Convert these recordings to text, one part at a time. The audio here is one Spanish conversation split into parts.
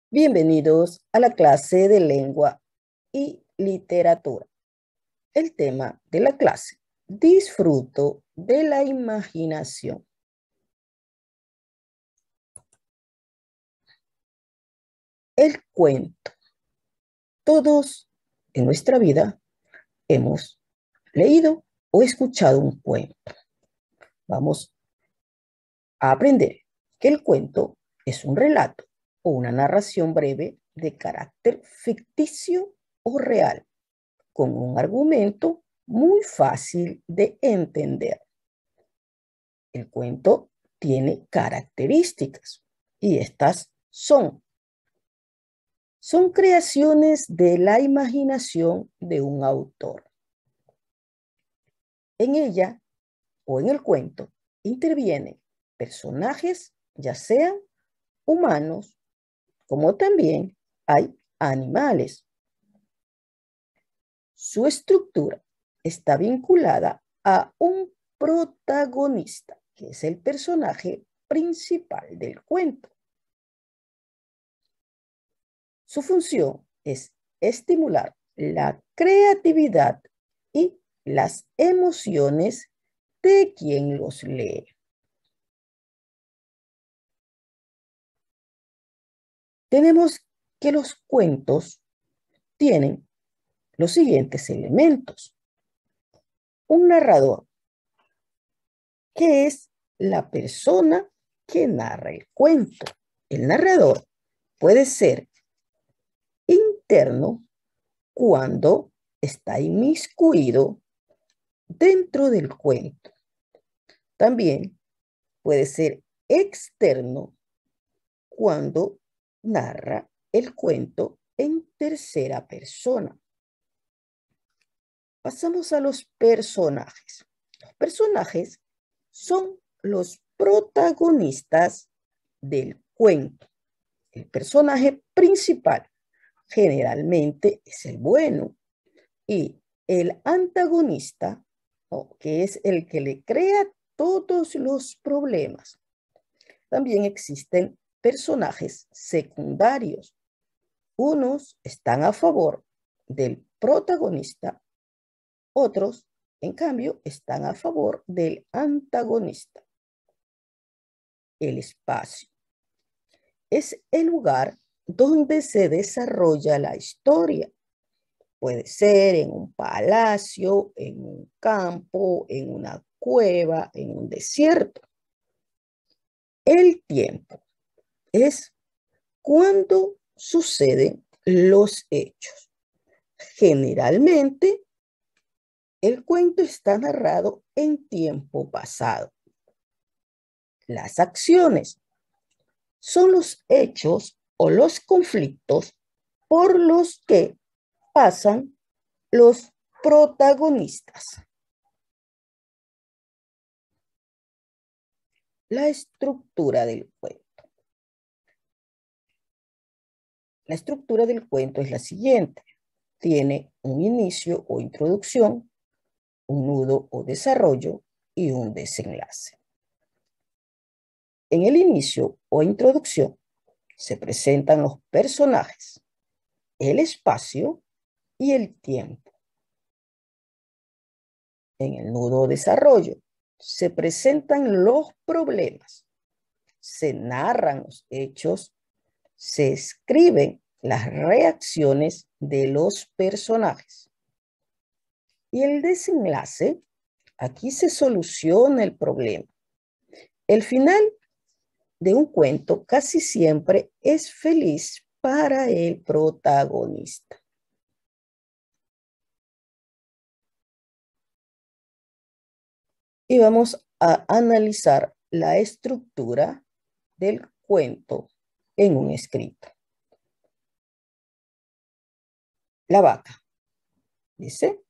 Bienvenidos a la clase de lengua y literatura. El tema de la clase: disfruto de la imaginación. El cuento. Todos en nuestra vida hemos leído o escuchado un cuento. Vamos a aprender que el cuento es un relato o una narración breve de carácter ficticio o real, con un argumento muy fácil de entender. El cuento tiene características y estas son creaciones de la imaginación de un autor. En ella o en el cuento intervienen personajes, ya sean humanos, como también hay animales. Su estructura está vinculada a un protagonista, que es el personaje principal del cuento. Su función es estimular la creatividad y las emociones de quien los lee. Tenemos que los cuentos tienen los siguientes elementos. Un narrador, que es la persona que narra el cuento. El narrador puede ser interno cuando está inmiscuido dentro del cuento. También puede ser externo cuando narra el cuento en tercera persona. Pasamos a los personajes. Los personajes son los protagonistas del cuento. El personaje principal generalmente es el bueno y el antagonista, ¿no?, que es el que le crea todos los problemas. También existen personajes secundarios. Unos están a favor del protagonista, otros, en cambio, están a favor del antagonista. El espacio es el lugar donde se desarrolla la historia. Puede ser en un palacio, en un campo, en una cueva, en un desierto. El tiempo es cuando suceden los hechos. Generalmente, el cuento está narrado en tiempo pasado. Las acciones son los hechos o los conflictos por los que pasan los protagonistas. La estructura del cuento. La estructura del cuento es la siguiente. Tiene un inicio o introducción, un nudo o desarrollo y un desenlace. En el inicio o introducción se presentan los personajes, el espacio y el tiempo. En el nudo o desarrollo se presentan los problemas, se narran los hechos, se escriben las reacciones de los personajes. Y el desenlace, aquí se soluciona el problema. El final de un cuento casi siempre es feliz para el protagonista. Y vamos a analizar la estructura del cuento en un escrito. La vaca dice: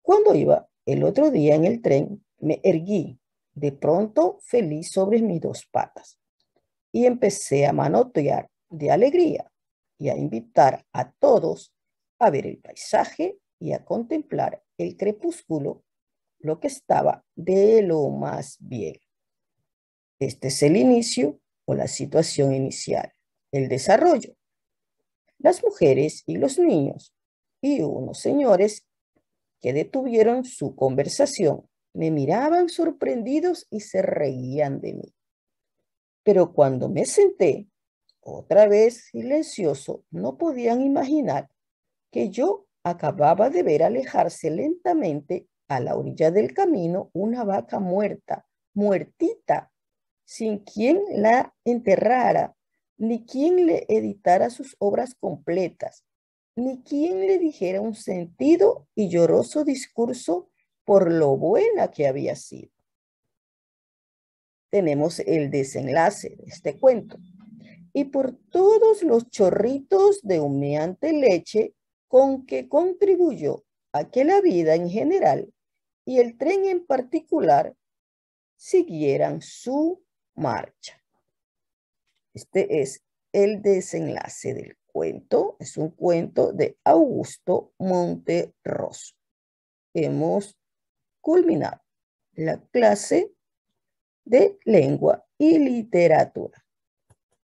cuando iba el otro día en el tren, me erguí de pronto feliz sobre mis dos patas y empecé a manotear de alegría y a invitar a todos a ver el paisaje y a contemplar el crepúsculo, lo que estaba de lo más bien. Este es el inicio o la situación inicial. El desarrollo. las mujeres y los niños y unos señores que detuvieron su conversación me miraban sorprendidos y se reían de mí. Pero cuando me senté, otra vez silencioso, no podían imaginar que yo acababa de ver alejarse lentamente a la orilla del camino una vaca muerta, muertita, sin quien la enterrara, ni quien le editara sus obras completas, ni quien le dijera un sentido y lloroso discurso por lo buena que había sido. Tenemos el desenlace de este cuento. Y por todos los chorritos de humeante leche con que contribuyó a que la vida en general y el tren en particular siguieran su marcha. Este es el desenlace del cuento. Es un cuento de Augusto Monterroso. Hemos culminado la clase de lengua y literatura.